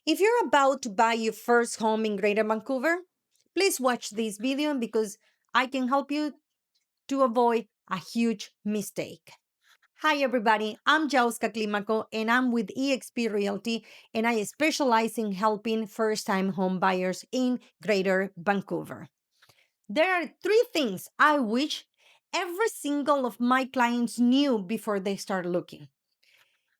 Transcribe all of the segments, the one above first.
If you're about to buy your first home in Greater Vancouver, please watch this video because I can help you to avoid a huge mistake. Hi, everybody. I'm Yaoska Climaco, and I'm with eXp Realty, and I specialize in helping first time home buyers in Greater Vancouver. There are three things I wish every single of my clients knew before they start looking.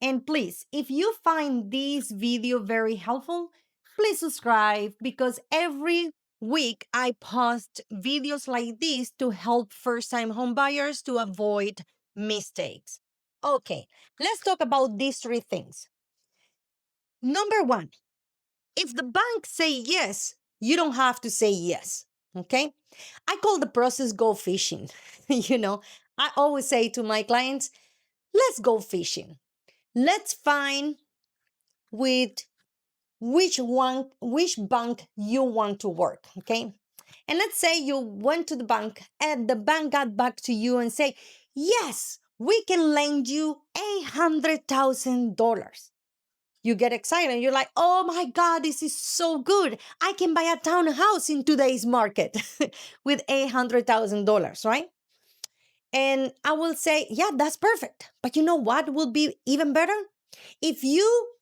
And please, if you find this video very helpful, please subscribe because every week I post videos like this to help first time home buyers to avoid mistakes. Okay, let's talk about these three things. Number one, if the bank say yes, you don't have to say yes. Okay? I call the process go fishing. I always say to my clients, let's go fishing. Let's find with which bank you want to work, okay? And let's say you went to the bank and the bank got back to you and say, yes, we can lend you $800,000. You get excited. You're like, oh my God, this is so good. I can buy a townhouse in today's market with $800,000, right? And I will say, yeah, that's perfect. But you know what will be even better? If you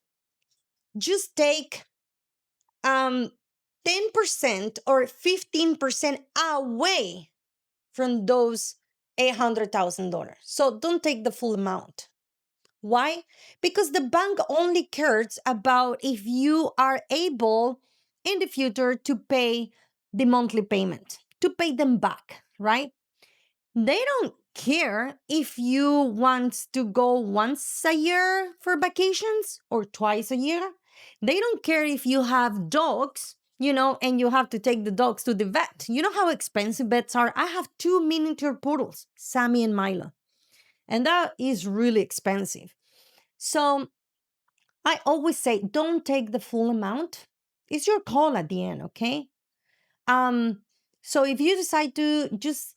just take 10% or 15% away from those $800,000. So don't take the full amount. Why? Because the bank only cares about if you are able in the future to pay the monthly payment, to pay them back, right? They don't care if you want to go once a year for vacations or twice a year. They don't care if you have dogs, and you have to take the dogs to the vet. You know how expensive vets are? I have two miniature poodles, Sammy and Milo, and that is really expensive. So I always say, don't take the full amount. It's your call at the end, okay? Um, so if you decide to just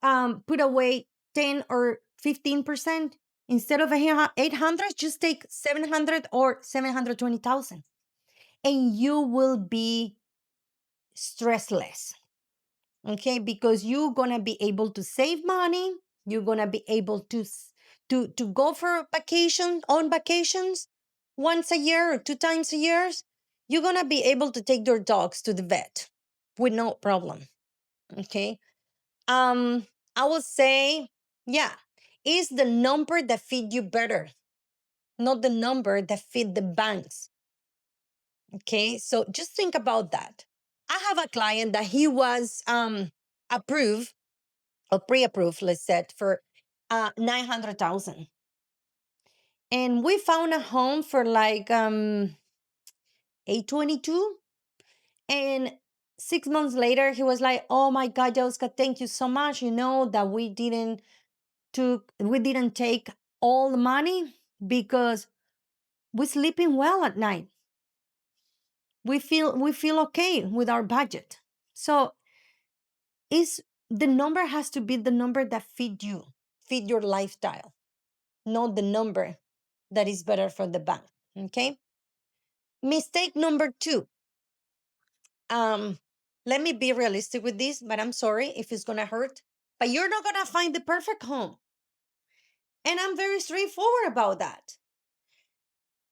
put away 10 or 15%, instead of 800, just take 700 or 720,000, and you will be stressless. Okay, because you're gonna be able to save money. You're gonna be able to go for vacations once a year or two times a year. You're gonna be able to take your dogs to the vet with no problem. Okay. I will say, yeah, is the number that fit you better, not the number that fit the banks. Okay, so just think about that. I have a client that he was approved or pre-approved, let's say, for 900,000, and we found a home for like 822, and 6 months later he was like, "Oh my God, Yaoska, thank you so much. You know that we didn't take all the money because we're sleeping well at night. We feel okay with our budget." So is the number has to be the number that fit your lifestyle, not the number that is better for the bank. Okay. Mistake number two. Um, Let me be realistic with this, but I'm sorry if it's gonna hurt. But you're not gonna find the perfect home. And I'm very straightforward about that.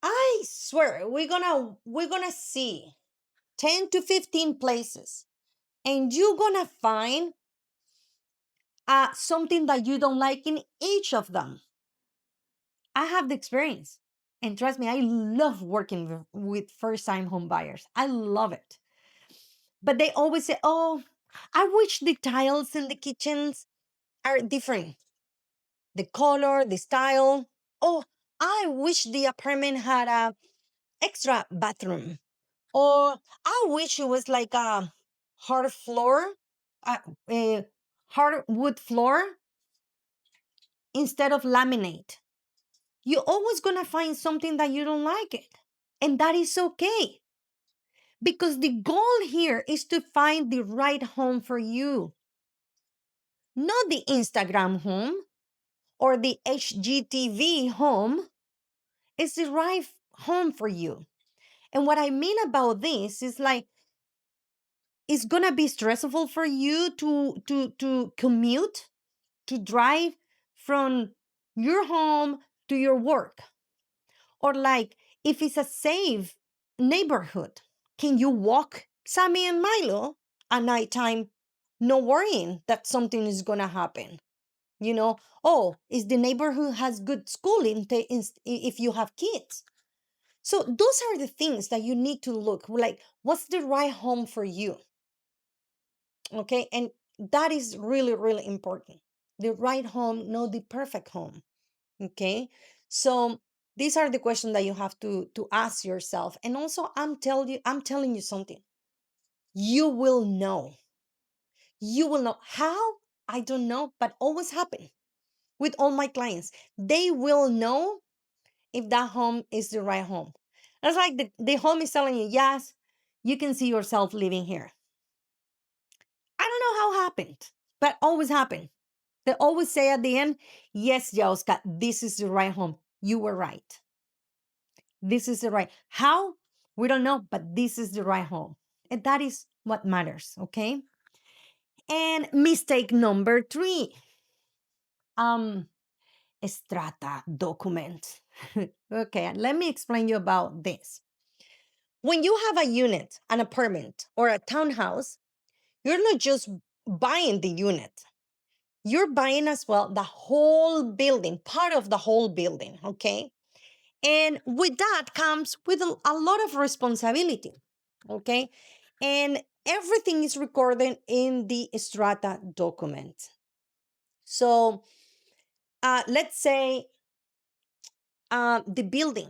I swear we're gonna see 10 to 15 places, and you're gonna find something that you don't like in each of them. I have the experience, and trust me, I love working with first time home buyers. I love it. But they always say, oh, I wish the tiles in the kitchens are different, the color, the style. Oh, I wish the apartment had a extra bathroom. Or I wish it was like a hard floor, a hardwood floor instead of laminate. You're always gonna find something that you don't like it. And that is okay. Because the goal here is to find the right home for you. Not the Instagram home or the HGTV home. It's the right home for you. And what I mean about this is like, it's gonna be stressful for you to commute, to drive from your home to your work. Or like, if it's a safe neighborhood, can you walk Sammy and Milo at nighttime, no worrying that something is gonna happen? You know, oh, is the neighborhood has good schooling if you have kids? So those are the things that you need to look like. What's the right home for you? Okay, and that is really really important. The right home, not the perfect home. Okay, so these are the questions that you have to ask yourself. And also, I'm telling you something. You will know. You will know how. I don't know, but always happen with all my clients. They will know if that home is the right home. It's like the home is telling you, yes, you can see yourself living here. I don't know how happened, but always happen. They always say at the end, yes, Yaoska, this is the right home. You were right. This is the right. How? We don't know, but this is the right home. And that is what matters, okay? And mistake number 3. Um, strata document. Okay, let me explain you about this. When you have a unit, an apartment, or a townhouse, you're not just buying the unit. You're buying as well the whole building, part of the whole building, okay? And with that comes with a lot of responsibility, okay? And everything is recorded in the strata document. So let's say the building,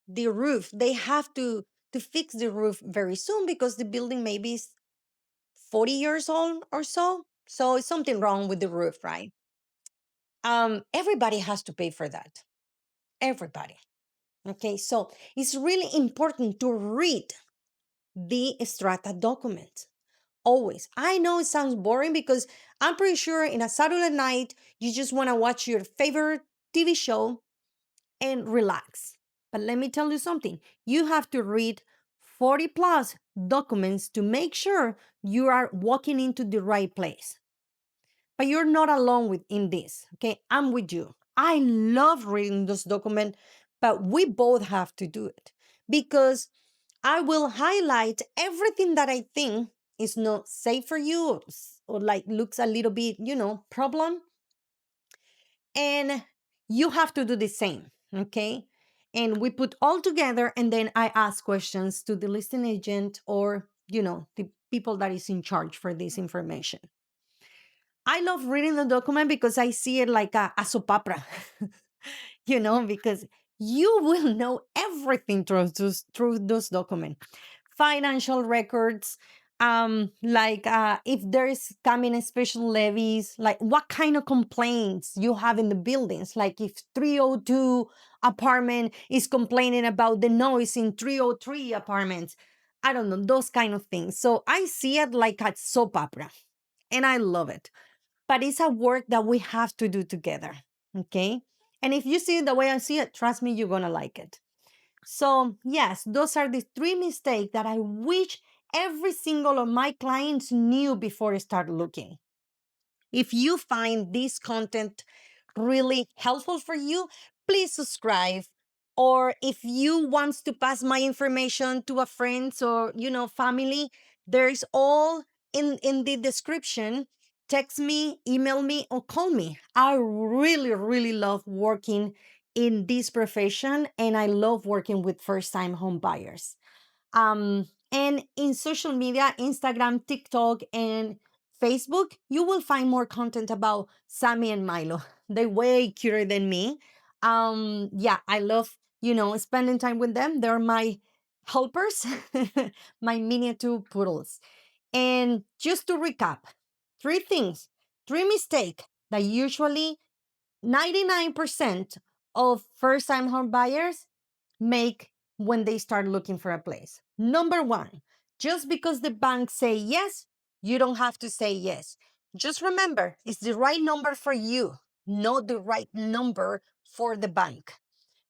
the roof, they have to fix the roof very soon because the building maybe is 40 years old or so. So it's something wrong with the roof, right? Everybody has to pay for that. Everybody. Okay, so it's really important to read the strata document. Always. I know it sounds boring because I'm pretty sure in a Saturday night, you just want to watch your favorite TV show and relax. But let me tell you something. You have to read 40 plus documents to make sure you are walking into the right place. But you're not alone in this. Okay, I'm with you. I love reading those documents, but we both have to do it because I will highlight everything that I think is not safe for you or like looks a little bit, problem. And you have to do the same. Okay. And we put all together and then I ask questions to the listing agent or, the people that is in charge for this information. I love reading the document because I see it like a soap opera, because you will know everything through those documents. Financial records, like if there is coming special levies, like what kind of complaints you have in the buildings, like if 302 apartment is complaining about the noise in 303 apartments. I don't know, those kind of things. So I see it like a soap opera and I love it, but it's a work that we have to do together. Okay. And if you see it the way I see it, trust me, you're going to like it. So, yes, those are the 3 mistakes that I wish every single of my clients knew before I start looking. If you find this content really helpful for you, please subscribe. Or if you want to pass my information to a friend or family, there's all in the description. Text me, email me, or call me. I really, really love working in this profession and I love working with first-time home buyers. And in social media, Instagram, TikTok, and Facebook, you will find more content about Sammy and Milo. They're way cuter than me. Yeah, I love, spending time with them. They're my helpers, my miniature poodles. And just to recap, 3 things, 3 mistakes that usually 99% of first time home buyers make when they start looking for a place. Number 1, just because the bank say yes, you don't have to say yes. Just remember, it's the right number for you, not the right number for the bank.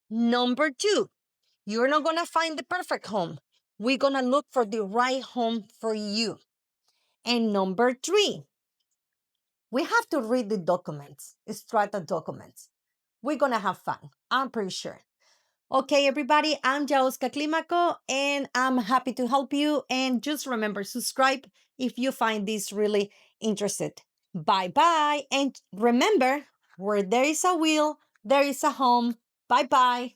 Number 2, You're not going to find the perfect home. We're going to look for the right home for you. And number three, we have to read the documents, strata documents. We're going to have fun. I'm pretty sure. Okay, everybody, I'm Yaoska Climaco, and I'm happy to help you. And just remember, subscribe if you find this really interested. Bye bye. And remember, where there is a will, there is a home. Bye bye.